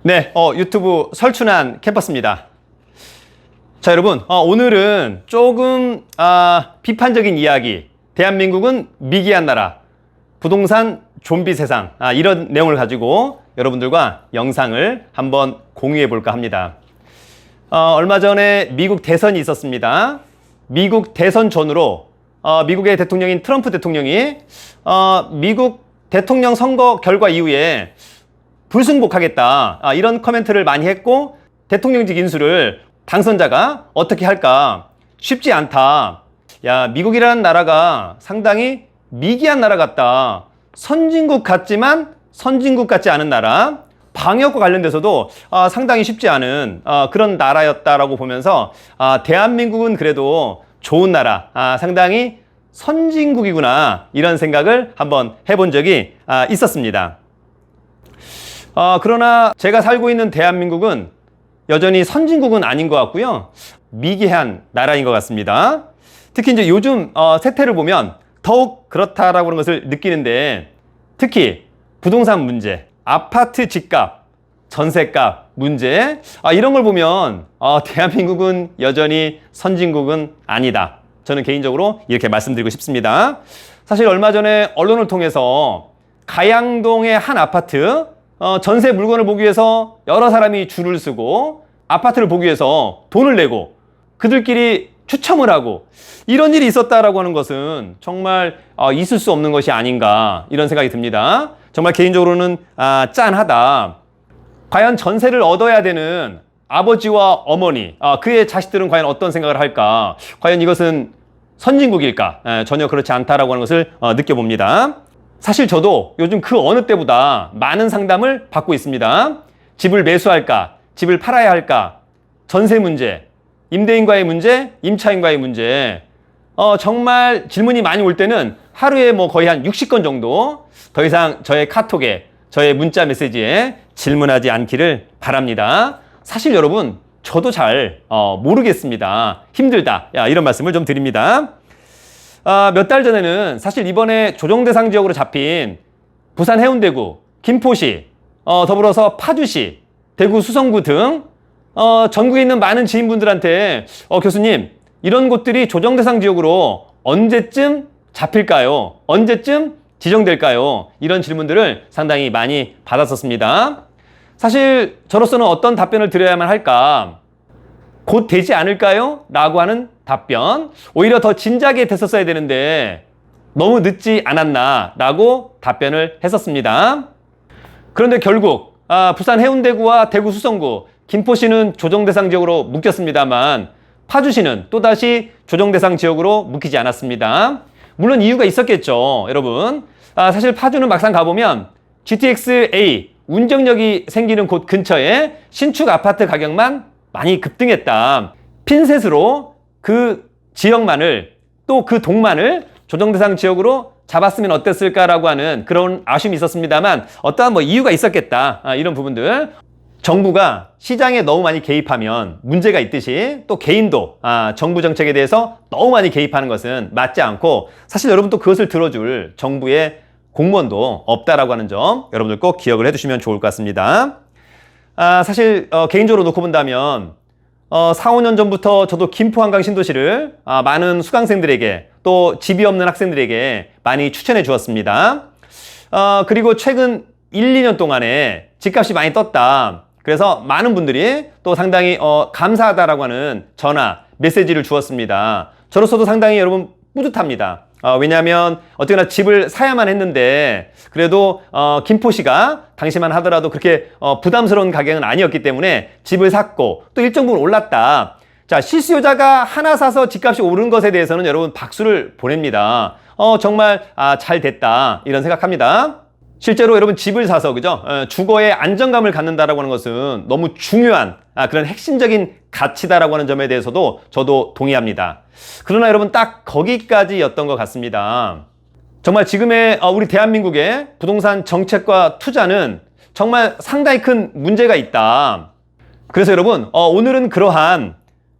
네, 유튜브 설춘한 캠퍼스입니다. 자, 여러분, 오늘은 조금 비판적인 이야기, 대한민국은 미개한 나라, 부동산 좀비 세상, 이런 내용을 가지고 여러분들과 영상을 한번 공유해 볼까 합니다. 얼마 전에 미국 대선이 있었습니다. 미국 대선 전후로 미국의 대통령인 트럼프 대통령이 미국 대통령 선거 결과 이후에 불승복하겠다, 이런 코멘트를 많이 했고, 대통령직 인수를 당선자가 어떻게 할까? 쉽지 않다. 야, 미국이라는 나라가 상당히 미개한 나라 같다. 선진국 같지만 선진국 같지 않은 나라, 방역과 관련돼서도 상당히 쉽지 않은 그런 나라였다라고 보면서 대한민국은 그래도 좋은 나라, 상당히 선진국이구나, 이런 생각을 한번 해본 적이 있었습니다. 그러나 제가 살고 있는 대한민국은 여전히 선진국은 아닌 것 같고요. 미개한 나라인 것 같습니다. 특히 이제 요즘 세태를 보면 더욱 그렇다라고 하는 것을 느끼는데, 특히 부동산 문제, 아파트 집값, 전세값 문제, 이런 걸 보면 대한민국은 여전히 선진국은 아니다. 저는 개인적으로 이렇게 말씀드리고 싶습니다. 사실 얼마 전에 언론을 통해서 가양동의 한 아파트, 전세 물건을 보기 위해서 여러 사람이 줄을 서고 아파트를 보기 위해서 돈을 내고 그들끼리 추첨을 하고 이런 일이 있었다라고 하는 것은 정말 있을 수 없는 것이 아닌가, 이런 생각이 듭니다. 정말 개인적으로는 짠하다. 과연 전세를 얻어야 되는 아버지와 어머니, 그의 자식들은 과연 어떤 생각을 할까? 과연 이것은 선진국일까? 전혀 그렇지 않다라고 하는 것을 느껴봅니다. 사실 저도 요즘 그 어느 때보다 많은 상담을 받고 있습니다. 집을 매수할까? 집을 팔아야 할까? 전세 문제, 임대인과의 문제, 임차인과의 문제. 정말 질문이 많이 올 때는 하루에 거의 한 60건 정도, 더 이상 저의 카톡에, 저의 문자 메시지에 질문하지 않기를 바랍니다. 사실 여러분, 저도 잘 모르겠습니다. 힘들다, 이런 말씀을 좀 드립니다. 몇 달 전에는 사실 이번에 조정대상 지역으로 잡힌 부산 해운대구, 김포시, 더불어서 파주시, 대구 수성구 등 전국에 있는 많은 지인분들한테 교수님, 이런 곳들이 조정대상 지역으로 언제쯤 잡힐까요? 언제쯤 지정될까요? 이런 질문들을 상당히 많이 받았었습니다. 사실 저로서는 어떤 답변을 드려야만 할까? 곧 되지 않을까요? 라고 하는 답변, 오히려 더 진작에 됐었어야 되는데 너무 늦지 않았나? 라고 답변을 했었습니다. 그런데 결국 부산 해운대구와 대구 수성구, 김포시는 조정대상 지역으로 묶였습니다만 파주시는 또다시 조정대상 지역으로 묶이지 않았습니다. 물론 이유가 있었겠죠, 여러분. 사실 파주는 막상 가보면 GTX-A 운정역이 생기는 곳 근처에 신축 아파트 가격만 많이 급등했다. 핀셋으로 그 지역만을, 또 그 동만을 조정대상 지역으로 잡았으면 어땠을까라고 하는 그런 아쉬움이 있었습니다만 어떠한 이유가 있었겠다, 이런 부분들. 정부가 시장에 너무 많이 개입하면 문제가 있듯이 또 개인도 정부 정책에 대해서 너무 많이 개입하는 것은 맞지 않고, 사실 여러분 또 그것을 들어줄 정부의 공무원도 없다라고 하는 점 여러분들 꼭 기억을 해두시면 좋을 것 같습니다. 사실 개인적으로 놓고 본다면 4, 5년 전부터 저도 김포 한강 신도시를 많은 수강생들에게, 또 집이 없는 학생들에게 많이 추천해 주었습니다. 그리고 최근 1, 2년 동안에 집값이 많이 떴다. 그래서 많은 분들이 또 상당히 감사하다라고 하는 전화, 메시지를 주었습니다. 저로서도 상당히 여러분 뿌듯합니다. 왜냐하면 어떻게나 집을 사야만 했는데 그래도 김포시가 당시만 하더라도 그렇게 부담스러운 가격은 아니었기 때문에 집을 샀고, 또 일정 부분 올랐다. 자, 실수요자가 하나 사서 집값이 오른 것에 대해서는 여러분 박수를 보냅니다. 정말 잘 됐다, 이런 생각합니다. 실제로 여러분 집을 사서, 그죠? 주거의 안정감을 갖는다라고 하는 것은 너무 중요한 그런 핵심적인 가치다라고 하는 점에 대해서도 저도 동의합니다. 그러나 여러분 딱 거기까지였던 것 같습니다. 정말 지금의 우리 대한민국의 부동산 정책과 투자는 정말 상당히 큰 문제가 있다. 그래서 여러분 오늘은 그러한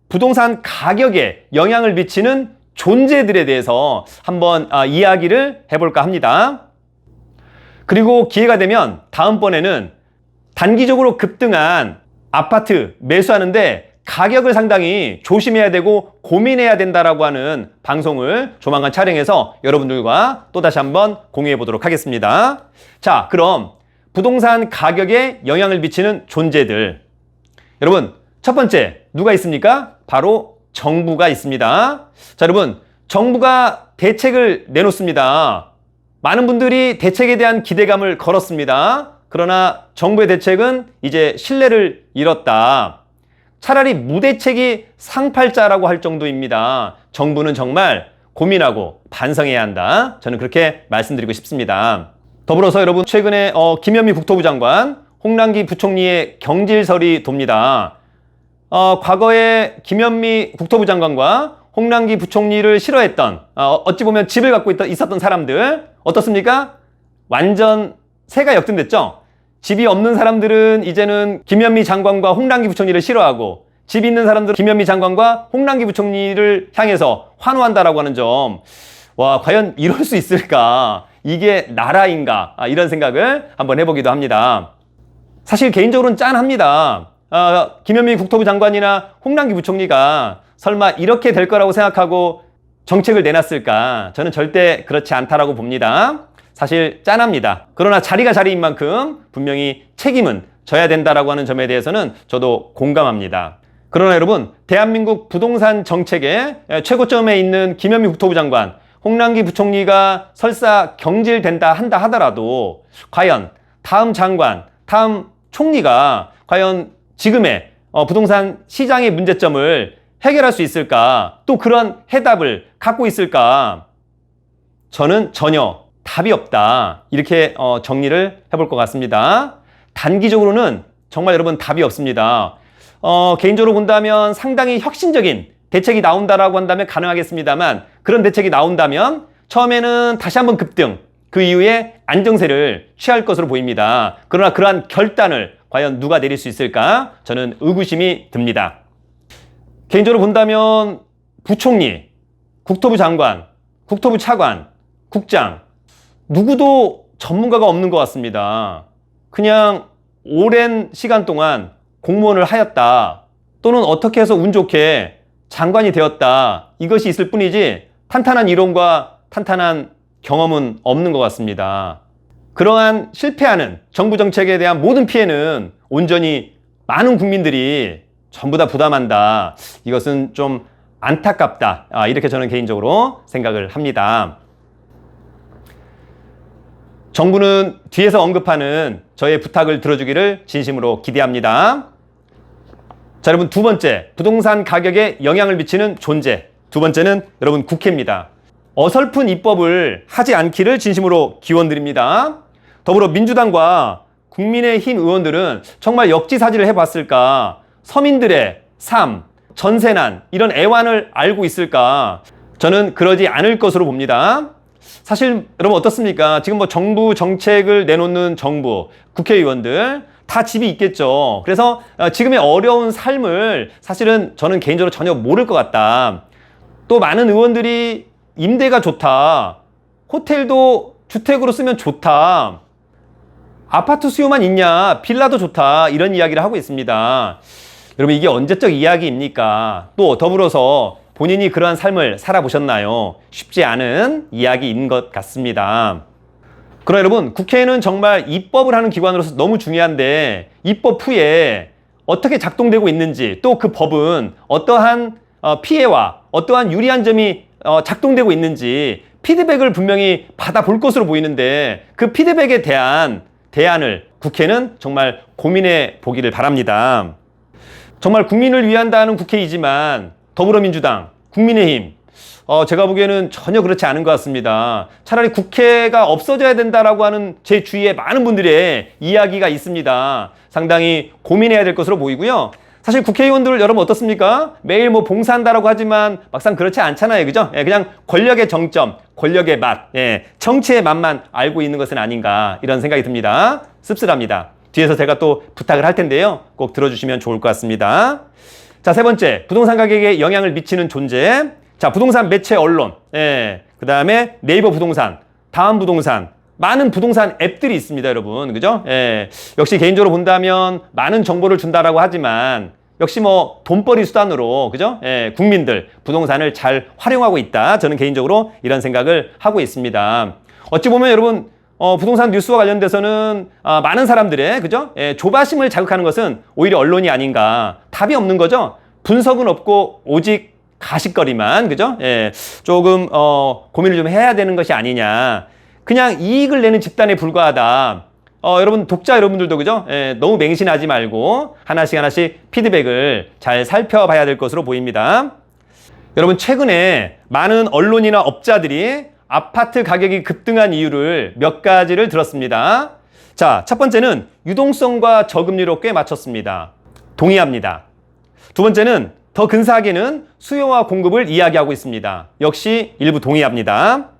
부동산 가격에 영향을 미치는 존재들에 대해서 한번 이야기를 해볼까 합니다. 그리고 기회가 되면 다음번에는 단기적으로 급등한 아파트 매수하는데 가격을 상당히 조심해야 되고 고민해야 된다라고 하는 방송을 조만간 촬영해서 여러분들과 또다시 한번 공유해 보도록 하겠습니다. 자, 그럼 부동산 가격에 영향을 미치는 존재들. 여러분, 첫 번째 누가 있습니까? 바로 정부가 있습니다. 자, 여러분, 정부가 대책을 내놓습니다. 많은 분들이 대책에 대한 기대감을 걸었습니다. 그러나 정부의 대책은 이제 신뢰를 잃었다. 차라리 무대책이 상팔자라고 할 정도입니다. 정부는 정말 고민하고 반성해야 한다. 저는 그렇게 말씀드리고 싶습니다. 더불어서 여러분, 최근에 김현미 국토부 장관, 홍남기 부총리의 경질설이 돕니다. 과거에 김현미 국토부 장관과 홍남기 부총리를 싫어했던, 어찌 보면 집을 갖고 있었던 사람들 어떻습니까? 완전 세가 역전됐죠? 집이 없는 사람들은 이제는 김현미 장관과 홍남기 부총리를 싫어하고, 집 있는 사람들은 김현미 장관과 홍남기 부총리를 향해서 환호한다라고 하는 점. 와, 과연 이럴 수 있을까? 이게 나라인가? 이런 생각을 한번 해보기도 합니다. 사실 개인적으로는 짠합니다. 김현미 국토부 장관이나 홍남기 부총리가 설마 이렇게 될 거라고 생각하고 정책을 내놨을까? 저는 절대 그렇지 않다라고 봅니다. 사실 짠합니다. 그러나 자리가 자리인 만큼 분명히 책임은 져야 된다라고 하는 점에 대해서는 저도 공감합니다. 그러나 여러분, 대한민국 부동산 정책의 최고점에 있는 김현미 국토부 장관, 홍남기 부총리가 설사 경질된다 한다 하더라도 과연 다음 장관, 다음 총리가 과연 지금의 부동산 시장의 문제점을 해결할 수 있을까? 또 그런 해답을 갖고 있을까? 저는 전혀 답이 없다. 이렇게 정리를 해볼 것 같습니다. 단기적으로는 정말 여러분 답이 없습니다. 개인적으로 본다면 상당히 혁신적인 대책이 나온다라고 한다면 가능하겠습니다만, 그런 대책이 나온다면 처음에는 다시 한번 급등, 그 이후에 안정세를 취할 것으로 보입니다. 그러나 그러한 결단을 과연 누가 내릴 수 있을까? 저는 의구심이 듭니다. 개인적으로 본다면 부총리, 국토부 장관, 국토부 차관, 국장, 누구도 전문가가 없는 것 같습니다. 그냥 오랜 시간 동안 공무원을 하였다, 또는 어떻게 해서 운 좋게 장관이 되었다, 이것이 있을 뿐이지 탄탄한 이론과 탄탄한 경험은 없는 것 같습니다. 그러한 실패하는 정부 정책에 대한 모든 피해는 온전히 많은 국민들이 전부 다 부담한다. 이것은 좀 안타깝다. 이렇게 저는 개인적으로 생각을 합니다. 정부는 뒤에서 언급하는 저의 부탁을 들어주기를 진심으로 기대합니다. 자, 여러분, 두 번째, 부동산 가격에 영향을 미치는 존재. 두 번째는 여러분 국회입니다. 어설픈 입법을 하지 않기를 진심으로 기원드립니다. 더불어민주당과 국민의힘 의원들은 정말 역지사지를 해봤을까? 서민들의 삶, 전세난, 이런 애환을 알고 있을까? 저는 그러지 않을 것으로 봅니다. 사실 여러분 어떻습니까? 지금 정부 정책을 내놓는 정부, 국회의원들 다 집이 있겠죠. 그래서 지금의 어려운 삶을 사실은 저는 개인적으로 전혀 모를 것 같다. 또 많은 의원들이 임대가 좋다, 호텔도 주택으로 쓰면 좋다, 아파트 수요만 있냐, 빌라도 좋다, 이런 이야기를 하고 있습니다. 여러분, 이게 언제적 이야기입니까? 또 더불어서 본인이 그러한 삶을 살아보셨나요? 쉽지 않은 이야기인 것 같습니다. 그러나 여러분, 국회는 정말 입법을 하는 기관으로서 너무 중요한데, 입법 후에 어떻게 작동되고 있는지, 또 그 법은 어떠한 피해와 어떠한 유리한 점이 작동되고 있는지 피드백을 분명히 받아볼 것으로 보이는데, 그 피드백에 대한 대안을 국회는 정말 고민해 보기를 바랍니다. 정말 국민을 위한다는 국회이지만 더불어민주당, 국민의힘, 제가 보기에는 전혀 그렇지 않은 것 같습니다. 차라리 국회가 없어져야 된다라고 하는 제 주위에 많은 분들의 이야기가 있습니다. 상당히 고민해야 될 것으로 보이고요. 사실 국회의원들 여러분 어떻습니까? 매일 봉사한다라고 하지만 막상 그렇지 않잖아요. 그죠? 그냥 권력의 정점, 권력의 맛, 정치의 맛만 알고 있는 것은 아닌가, 이런 생각이 듭니다. 씁쓸합니다. 뒤에서 제가 또 부탁을 할 텐데요. 꼭 들어주시면 좋을 것 같습니다. 자, 세 번째, 부동산 가격에 영향을 미치는 존재. 자, 부동산 매체 언론, 그 다음에 네이버 부동산, 다음 부동산, 많은 부동산 앱들이 있습니다, 여러분. 그죠? 예. 역시 개인적으로 본다면 많은 정보를 준다라고 하지만 역시 뭐 돈벌이 수단으로, 그죠? 예, 국민들 부동산을 잘 활용하고 있다. 저는 개인적으로 이런 생각을 하고 있습니다. 어찌 보면 여러분 부동산 뉴스와 관련돼서는 많은 사람들의, 그죠? 예, 조바심을 자극하는 것은 오히려 언론이 아닌가. 답이 없는 거죠. 분석은 없고 오직 가십거리만, 그죠? 예, 조금 고민을 좀 해야 되는 것이 아니냐. 그냥 이익을 내는 집단에 불과하다. 여러분 독자 여러분들도, 그죠? 예, 너무 맹신하지 말고 하나씩 피드백을 잘 살펴봐야 될 것으로 보입니다. 여러분 최근에 많은 언론이나 업자들이 아파트 가격이 급등한 이유를 몇 가지를 들었습니다. 자, 첫 번째는 유동성과 저금리로 꽤 맞췄습니다. 동의합니다. 두 번째는 더 근사하게는 수요와 공급을 이야기하고 있습니다. 역시 일부 동의합니다.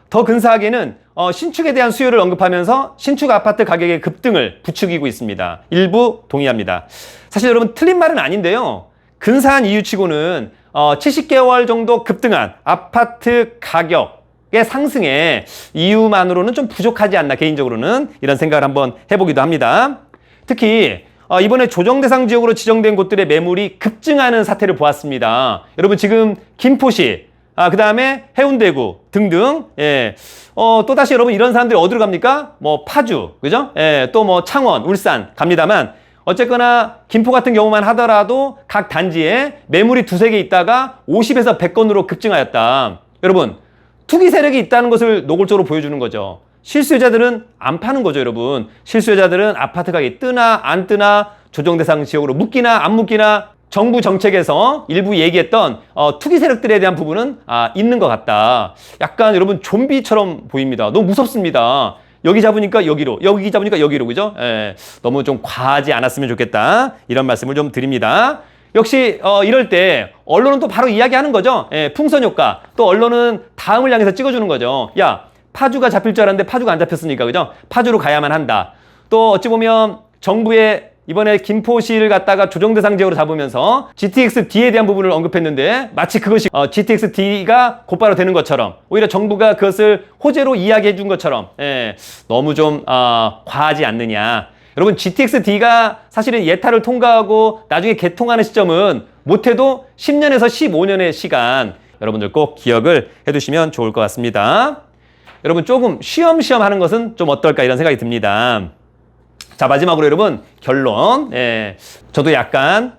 더 근사하게는 신축에 대한 수요를 언급하면서 신축 아파트 가격의 급등을 부추기고 있습니다. 일부 동의합니다. 사실 여러분 틀린 말은 아닌데요. 근사한 이유치고는 70개월 정도 급등한 아파트 가격의 상승의 이유만으로는 좀 부족하지 않나, 개인적으로는 이런 생각을 한번 해보기도 합니다. 특히 이번에 조정 대상 지역으로 지정된 곳들의 매물이 급증하는 사태를 보았습니다. 여러분 지금 김포시, 그 다음에 해운대구 등등, 예. 또다시 여러분 이런 사람들이 어디로 갑니까? 뭐 파주, 그죠? 예. 또 뭐 창원, 울산 갑니다만, 어쨌거나 김포 같은 경우만 하더라도 각 단지에 매물이 두세 개 있다가 50에서 100건으로 급증하였다. 여러분, 투기 세력이 있다는 것을 노골적으로 보여주는 거죠. 실수요자들은 안 파는 거죠, 여러분. 실수요자들은 아파트 가격이 뜨나 안 뜨나, 조정 대상 지역으로 묶이나 안 묶이나, 정부 정책에서 일부 얘기했던 투기 세력들에 대한 부분은 있는 것 같다. 약간 여러분 좀비처럼 보입니다. 너무 무섭습니다. 여기 잡으니까 여기로, 여기 잡으니까 여기로, 그죠? 예, 너무 좀 과하지 않았으면 좋겠다. 이런 말씀을 좀 드립니다. 역시 이럴 때 언론은 또 바로 이야기하는 거죠. 예, 풍선 효과. 또 언론은 다음을 향해서 찍어주는 거죠. 야, 파주가 잡힐 줄 알았는데 파주가 안 잡혔으니까, 그죠? 파주로 가야만 한다. 또 어찌 보면 정부의 이번에 김포시를 갖다가 조정대상 지역으로 잡으면서 GTX-D에 대한 부분을 언급했는데 마치 그것이 GTX-D가 곧바로 되는 것처럼, 오히려 정부가 그것을 호재로 이야기해 준 것처럼, 예, 너무 좀 과하지 않느냐. 여러분 GTX-D가 사실은 예타를 통과하고 나중에 개통하는 시점은 못해도 10년에서 15년의 시간, 여러분들 꼭 기억을 해두시면 좋을 것 같습니다. 여러분 조금 쉬엄쉬엄 하는 것은 좀 어떨까, 이런 생각이 듭니다. 자, 마지막으로 여러분 결론. 예, 저도 약간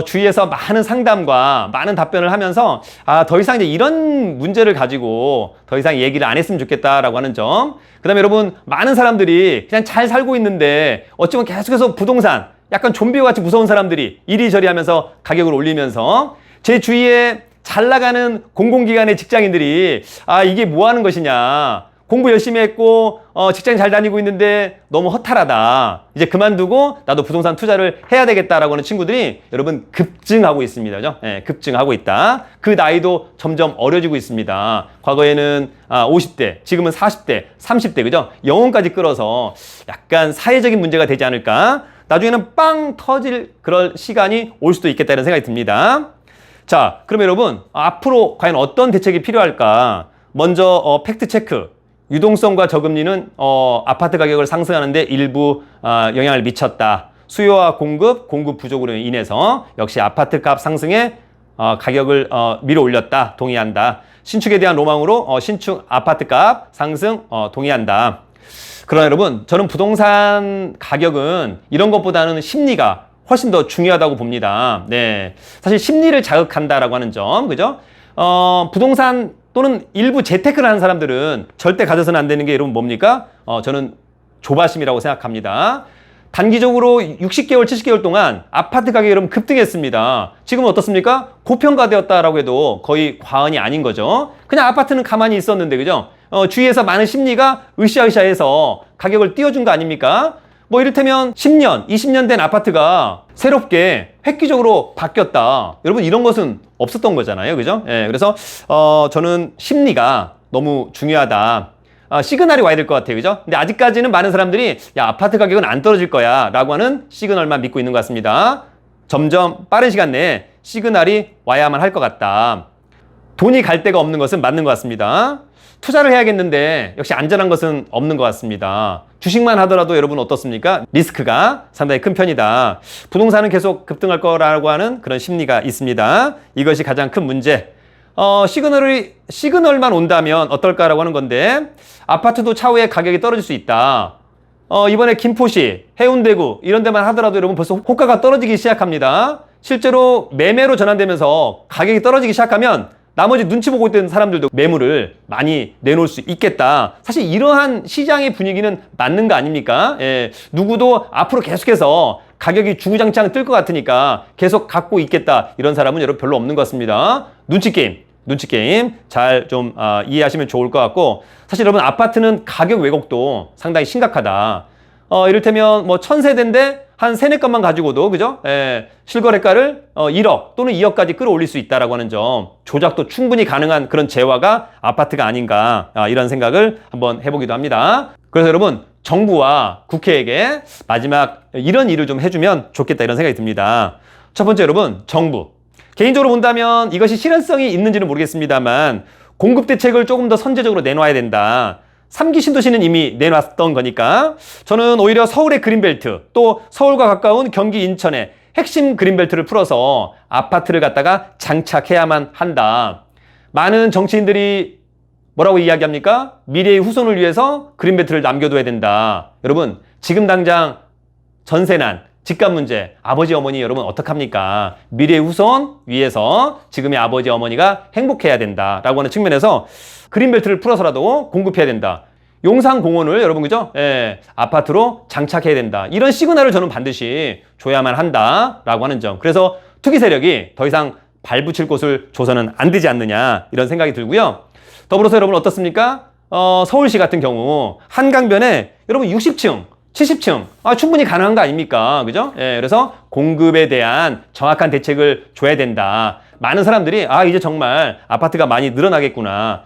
주위에서 많은 상담과 많은 답변을 하면서 더 이상 이제 이런 문제를 가지고 더 이상 얘기를 안 했으면 좋겠다라고 하는 점. 그다음에 여러분 많은 사람들이 그냥 잘 살고 있는데 어쩌면 계속해서 부동산, 약간 좀비와 같이 무서운 사람들이 이리저리 하면서 가격을 올리면서, 제 주위에 잘 나가는 공공기관의 직장인들이 이게 뭐 하는 것이냐, 공부 열심히 했고 직장 잘 다니고 있는데 너무 허탈하다, 이제 그만두고 나도 부동산 투자를 해야 되겠다라고 하는 친구들이 여러분 급증하고 있습니다. 그죠? 네, 급증하고 있다. 그 나이도 점점 어려지고 있습니다. 과거에는 50대, 지금은 40대, 30대, 그죠? 영혼까지 끌어서 약간 사회적인 문제가 되지 않을까, 나중에는 빵 터질 그럴 시간이 올 수도 있겠다, 이런 생각이 듭니다. 자, 그럼 여러분 앞으로 과연 어떤 대책이 필요할까? 먼저 팩트 체크. 유동성과 저금리는 아파트 가격을 상승하는데 일부 영향을 미쳤다. 수요와 공급 부족으로 인해서 역시 아파트 값 상승에 가격을 밀어 올렸다. 동의한다. 신축에 대한 로망으로 신축 아파트 값 상승 동의한다. 그러나 여러분, 저는 부동산 가격은 이런 것보다는 심리가 훨씬 더 중요하다고 봅니다. 네, 사실 심리를 자극한다라고 하는 점, 그죠? 부동산 또는 일부 재테크를 하는 사람들은 절대 가져서는 안 되는 게 여러분 뭡니까? 저는 조바심이라고 생각합니다. 단기적으로 60개월, 70개월 동안 아파트 가격이 여러분 급등했습니다. 지금은 어떻습니까? 고평가되었다라고 해도 거의 과언이 아닌 거죠. 그냥 아파트는 가만히 있었는데, 그죠? 주위에서 많은 심리가 으쌰으쌰해서 가격을 띄워준 거 아닙니까? 뭐 이를테면 10년, 20년 된 아파트가 새롭게 획기적으로 바뀌었다. 여러분 이런 것은 없었던 거잖아요. 그죠? 예, 그래서 저는 심리가 너무 중요하다. 시그널이 와야 될 것 같아요. 그죠? 근데 아직까지는 많은 사람들이 야, 아파트 가격은 안 떨어질 거야 라고 하는 시그널만 믿고 있는 것 같습니다. 점점 빠른 시간 내에 시그널이 와야만 할 것 같다. 돈이 갈 데가 없는 것은 맞는 것 같습니다. 투자를 해야겠는데 역시 안전한 것은 없는 것 같습니다. 주식만 하더라도 여러분 어떻습니까? 리스크가 상당히 큰 편이다. 부동산은 계속 급등할 거라고 하는 그런 심리가 있습니다. 이것이 가장 큰 문제. 시그널만 온다면 어떨까라고 하는 건데, 아파트도 차후에 가격이 떨어질 수 있다. 이번에 김포시, 해운대구 이런 데만 하더라도 여러분 벌써 호가가 떨어지기 시작합니다. 실제로 매매로 전환되면서 가격이 떨어지기 시작하면 나머지 눈치 보고 있던 사람들도 매물을 많이 내놓을 수 있겠다. 사실 이러한 시장의 분위기는 맞는 거 아닙니까? 예, 누구도 앞으로 계속해서 가격이 주구장창 뜰 것 같으니까 계속 갖고 있겠다. 이런 사람은 여러분 별로 없는 것 같습니다. 눈치 게임 잘 좀 이해하시면 좋을 것 같고, 사실 여러분 아파트는 가격 왜곡도 상당히 심각하다. 이를테면 뭐 1000세대인데 한 3-4건만 가지고도 그죠? 예, 실거래가를 1억 또는 2억까지 끌어올릴 수 있다라고 하는 점, 조작도 충분히 가능한 그런 재화가 아파트가 아닌가, 이런 생각을 한번 해보기도 합니다. 그래서 여러분 정부와 국회에게 마지막 이런 일을 좀 해주면 좋겠다, 이런 생각이 듭니다. 첫 번째, 여러분 정부, 개인적으로 본다면 이것이 실현성이 있는지는 모르겠습니다만 공급 대책을 조금 더 선제적으로 내놔야 된다. 3기 신도시는 이미 내놨던 거니까 저는 오히려 서울의 그린벨트, 또 서울과 가까운 경기 인천의 핵심 그린벨트를 풀어서 아파트를 갖다가 장착해야만 한다. 많은 정치인들이 뭐라고 이야기합니까? 미래의 후손을 위해서 그린벨트를 남겨둬야 된다. 여러분 지금 당장 전세난, 집값 문제, 아버지 어머니 여러분 어떡합니까? 미래의 후손 위해서 지금의 아버지 어머니가 행복해야 된다라고 하는 측면에서 그린벨트를 풀어서라도 공급해야 된다. 용산공원을 여러분 그죠? 예, 아파트로 장착해야 된다. 이런 시그널을 저는 반드시 줘야만 한다라고 하는 점. 그래서 투기 세력이 더 이상 발붙일 곳을 줘서는 안 되지 않느냐, 이런 생각이 들고요. 더불어서 여러분 어떻습니까? 서울시 같은 경우 한강변에 여러분 60층 70층 충분히 가능한 거 아닙니까? 그죠? 예, 그래서 공급에 대한 정확한 대책을 줘야 된다. 많은 사람들이 이제 정말 아파트가 많이 늘어나겠구나.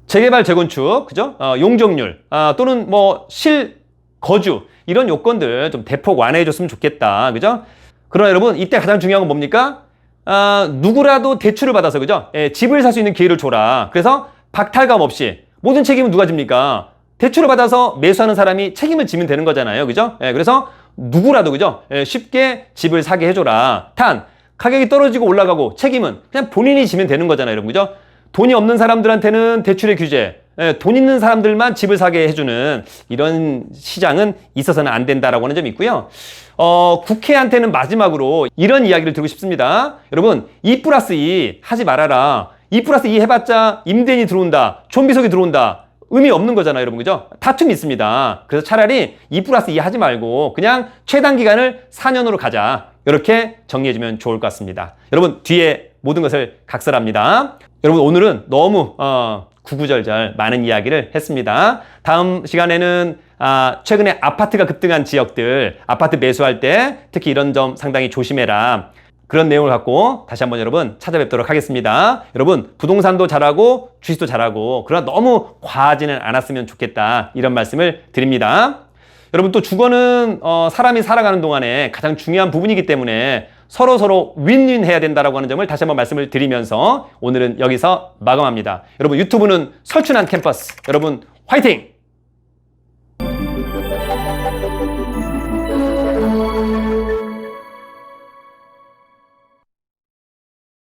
재개발, 재건축, 그죠? 용적률 또는 뭐 실거주 이런 요건들 좀 대폭 완화해 줬으면 좋겠다. 그죠? 그러나 여러분 이때 가장 중요한 건 뭡니까? 누구라도 대출을 받아서 그죠? 예, 집을 살 수 있는 기회를 줘라. 그래서 박탈감 없이 모든 책임은 누가 집니까? 대출을 받아서 매수하는 사람이 책임을 지면 되는 거잖아요. 그죠? 예, 그래서 누구라도 그죠? 예, 쉽게 집을 사게 해줘라. 가격이 떨어지고 올라가고 책임은 그냥 본인이 지면 되는 거잖아요. 여러분 그죠? 돈이 없는 사람들한테는 대출의 규제, 돈 있는 사람들만 집을 사게 해주는 이런 시장은 있어서는 안 된다라고 하는 점이 있고요. 국회한테는 마지막으로 이런 이야기를 드리고 싶습니다. 여러분 2+2 하지 말아라. 2+2 해봤자 임대인이 들어온다, 좀비속이 들어온다, 의미 없는 거잖아요, 여러분 그죠? 다툼이 있습니다. 그래서 차라리 2+2 하지 말고 그냥 최단 기간을 4년으로 가자, 이렇게 정리해주면 좋을 것 같습니다. 여러분 뒤에 모든 것을 각설합니다. 여러분 오늘은 너무 구구절절 많은 이야기를 했습니다. 다음 시간에는 최근에 아파트가 급등한 지역들, 아파트 매수할 때 특히 이런 점 상당히 조심해라, 그런 내용을 갖고 다시 한번 여러분 찾아뵙도록 하겠습니다. 여러분 부동산도 잘하고 주식도 잘하고, 그러나 너무 과하지는 않았으면 좋겠다, 이런 말씀을 드립니다. 여러분 또 주거는 사람이 살아가는 동안에 가장 중요한 부분이기 때문에 서로 윈윈 해야 된다라고 하는 점을 다시 한번 말씀을 드리면서 오늘은 여기서 마감합니다. 여러분 유튜브는 설춘한 캠퍼스, 여러분 화이팅!